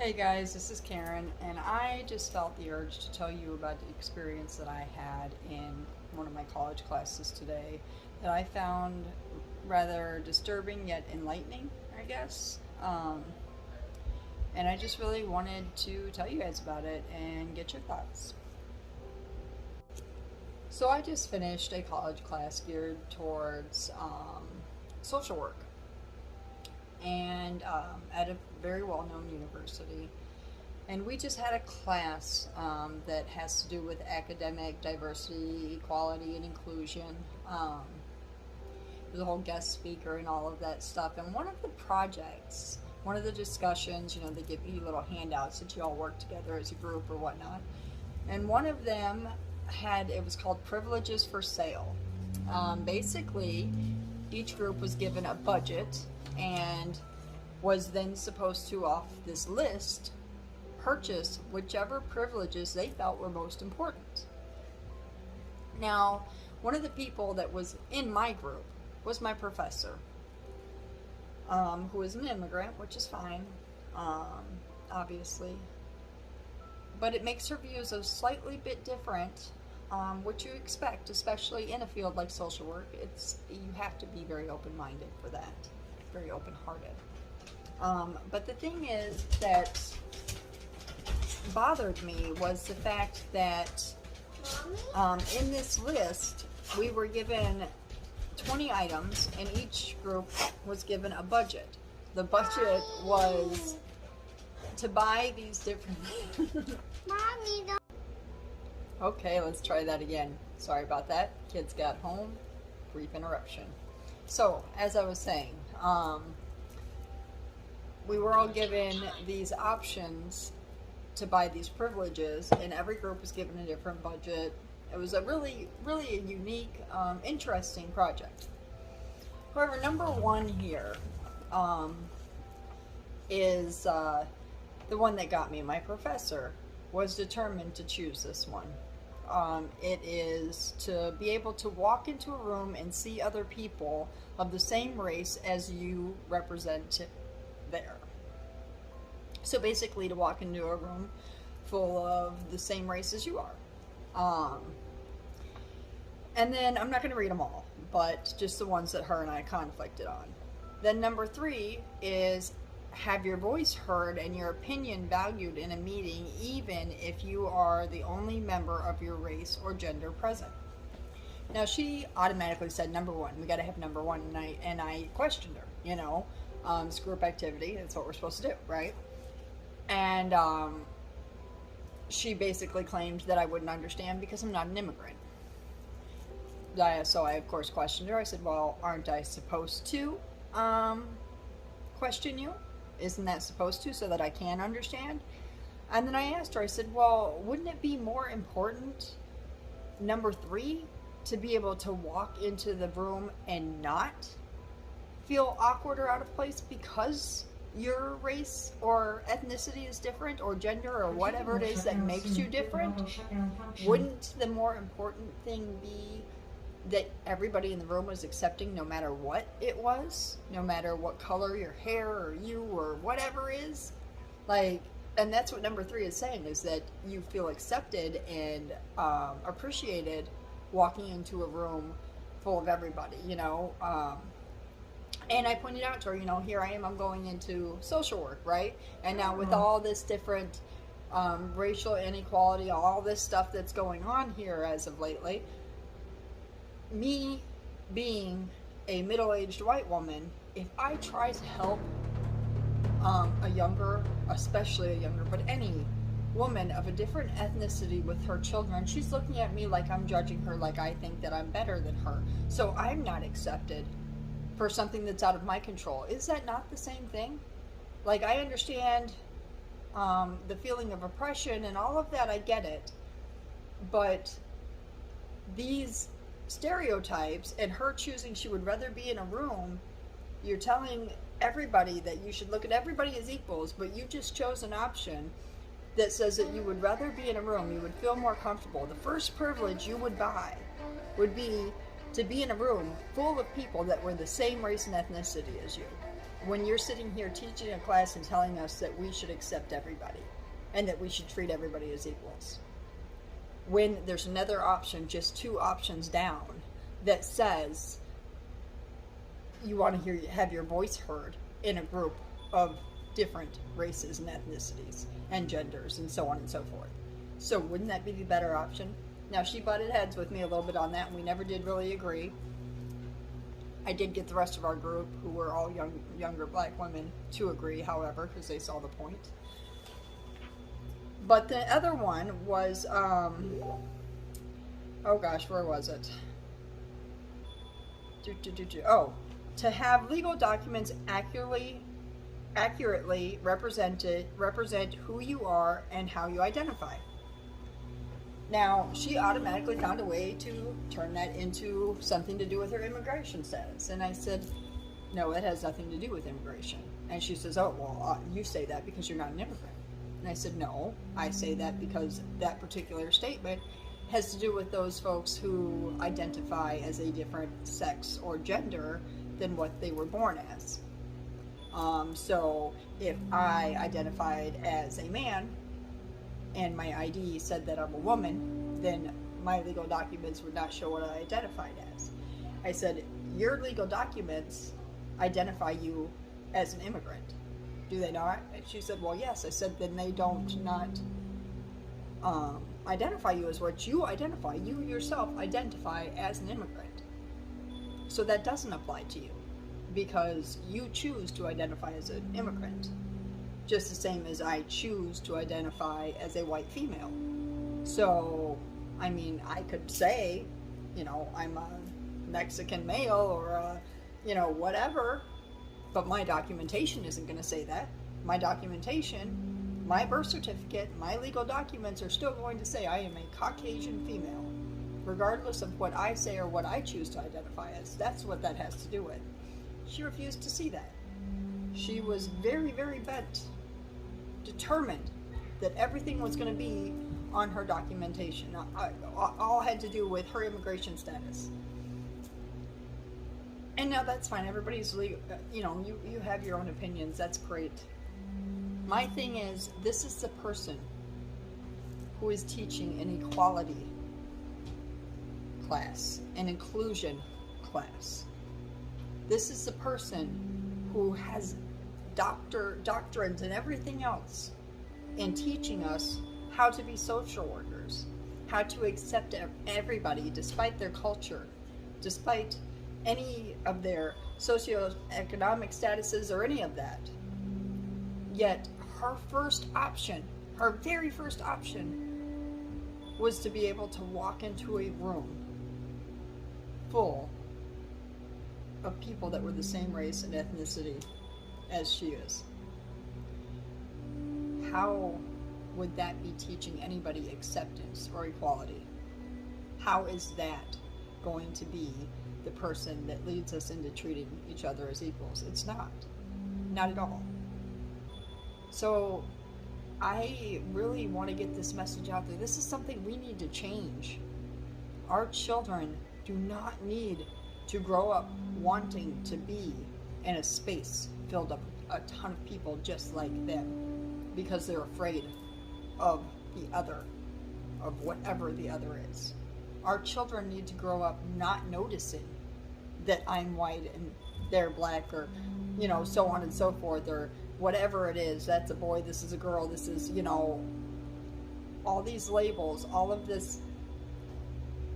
Hey guys, this is Karen, and I just felt the urge to tell you about the experience that I had in one of my college classes today that I found rather disturbing yet enlightening, I guess. And I just really wanted to tell you guys about it and get your thoughts. So, I just finished a college class geared towards social work and at a very well known university. And we just had a class that has to do with academic diversity, equality, and inclusion. There's a whole guest speaker and all of that stuff. And one of the projects, one of the discussions, they give you little handouts that you all work together as a group or whatnot. And one of them it was called Privileges for Sale. Basically, each group was given a budget and was then supposed to, off this list, purchase whichever privileges they felt were most important. Now, one of the people that was in my group was my professor, who is an immigrant, which is fine, obviously. But it makes her views a slightly bit different, which you expect, especially in a field like social work. You have to be very open-minded for that, very open-hearted. But the thing is that bothered me was the fact that in this list we were given 20 items and each group was given a budget. The budget was to buy these different Mommy, don't. Okay, let's try that again. Sorry about that. Kids got home. Brief interruption. So, as I was saying, we were all given these options to buy these privileges, and every group was given a different budget. It was a really a unique, interesting project. However, number one here is the one that got me. My professor was determined to choose this one. It is to be able to walk into a room and see other people of the same race as you represent there. So basically, to walk into a room full of the same race as you are. And then, I'm not going to read them all, but just the ones that her and I conflicted on. Then number 3 is have your voice heard and your opinion valued in a meeting, even if you are the only member of your race or gender present. Now, she automatically said number 1. We got to have number 1, and I questioned her. It's group activity. That's what we're supposed to do, right? And she basically claimed that I wouldn't understand because I'm not an immigrant. So I, of course, questioned her. I said, well, aren't I supposed to question you? Isn't that supposed to, so that I can understand? And then I asked her, I said, well, wouldn't it be more important, number 3, to be able to walk into the room and not feel awkward or out of place because your race or ethnicity is different, or gender, or whatever it is that makes you different? Wouldn't the more important thing be that everybody in the room was accepting, no matter what it was, no matter what color your hair or you or whatever is? And that's what number 3 is saying, is that you feel accepted and appreciated walking into a room full of everybody, and I pointed out to her, here I am, I'm going into social work, right? And now with all this different racial inequality, all this stuff that's going on here as of lately, me being a middle-aged white woman, if I try to help especially a younger, but any woman of a different ethnicity with her children, she's looking at me like I'm judging her, like I think that I'm better than her. So I'm not accepted for something that's out of my control. Is that not the same thing? I understand the feeling of oppression and all of that, I get it. But these stereotypes and her choosing she would rather be in a room, you're telling everybody that you should look at everybody as equals, but you just chose an option that says that you would rather be in a room, you would feel more comfortable. The first privilege you would buy would be to be in a room full of people that were the same race and ethnicity as you. when you're sitting here teaching a class and telling us that we should accept everybody and that we should treat everybody as equals, when there's another option, just 2 options down, that says you want to have your voice heard in a group of different races and ethnicities and genders and so on and so forth. So wouldn't that be the better option? Now, she butted heads with me a little bit on that, and we never did really agree. I did get the rest of our group, who were all younger black women, to agree, however, because they saw the point. But the other one was, oh gosh, where was it? Oh, to have legal documents accurately represent who you are and how you identify. Now, she automatically found a way to turn that into something to do with her immigration status. And I said, no, it has nothing to do with immigration. And she says, oh, well, you say that because you're not an immigrant. And I said, no, I say that because that particular statement has to do with those folks who identify as a different sex or gender than what they were born as. So if I identified as a man and my ID said that I'm a woman, then my legal documents would not show what I identified as. I said, your legal documents identify you as an immigrant. Do they not? And she said, well, yes. I said, then they don't not identify you as what you identify. You yourself identify as an immigrant. So that doesn't apply to you because you choose to identify as an immigrant. Just the same as I choose to identify as a white female. So, I mean, I could say, you know, I'm a Mexican male or a, you know, whatever, but my documentation isn't going to say that. My documentation, my birth certificate, my legal documents are still going to say I am a Caucasian female, regardless of what I say or what I choose to identify as. That's what that has to do with. She refused to see that. She was very, very bent, determined that everything was going to be on her documentation. All had to do with her immigration status. And now that's fine. Everybody's legal. You know, you have your own opinions. That's great. My thing is, this is the person who is teaching an equality class, an inclusion class. This is the person who has doctrines and everything else in teaching us how to be social workers, how to accept everybody despite their culture, despite any of their socioeconomic statuses or any of that. Yet her first option, her very first option, was to be able to walk into a room full of people that were the same race and ethnicity as she is. How would that be teaching anybody acceptance or equality? How is that going to be the person that leads us into treating each other as equals? It's not. Not at all. So I really want to get this message out there. This is something we need to change. Our children do not need to grow up wanting to be in a space filled up a ton of people just like them because they're afraid of the other, of whatever the other is. Our children need to grow up not noticing that I'm white and they're black, or, you know, so on and so forth, or whatever it is. That's a boy, this is a girl, this is, you know, all these labels, all of this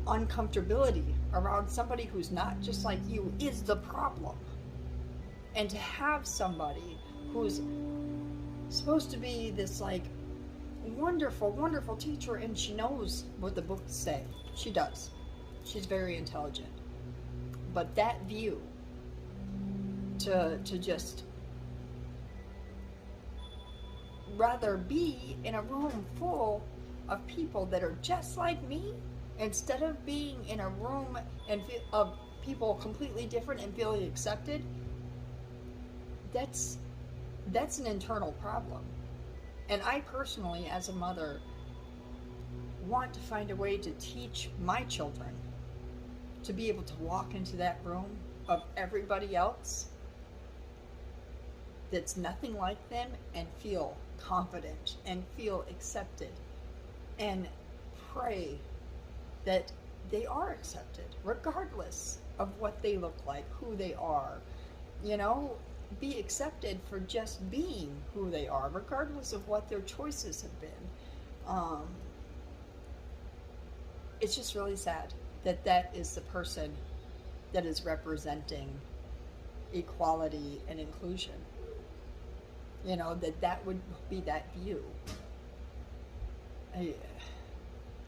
uncomfortability around somebody who's not just like you is the problem. And to have somebody who's supposed to be this like wonderful, wonderful teacher, and she knows what the books say. She does. She's very intelligent. But that view to just rather be in a room full of people that are just like me, instead of being in a room of people completely different and feeling accepted, that's an internal problem. And I personally, as a mother, want to find a way to teach my children to be able to walk into that room of everybody else that's nothing like them and feel confident and feel accepted, and pray that they are accepted regardless of what they look like, who they are. You know, be accepted for just being who they are, regardless of what their choices have been. Um, it's just really sad that that is the person that is representing equality and inclusion. You know, that that would be that view. I,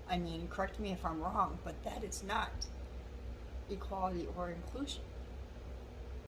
I mean, correct me if I'm wrong, but that is not equality or inclusion.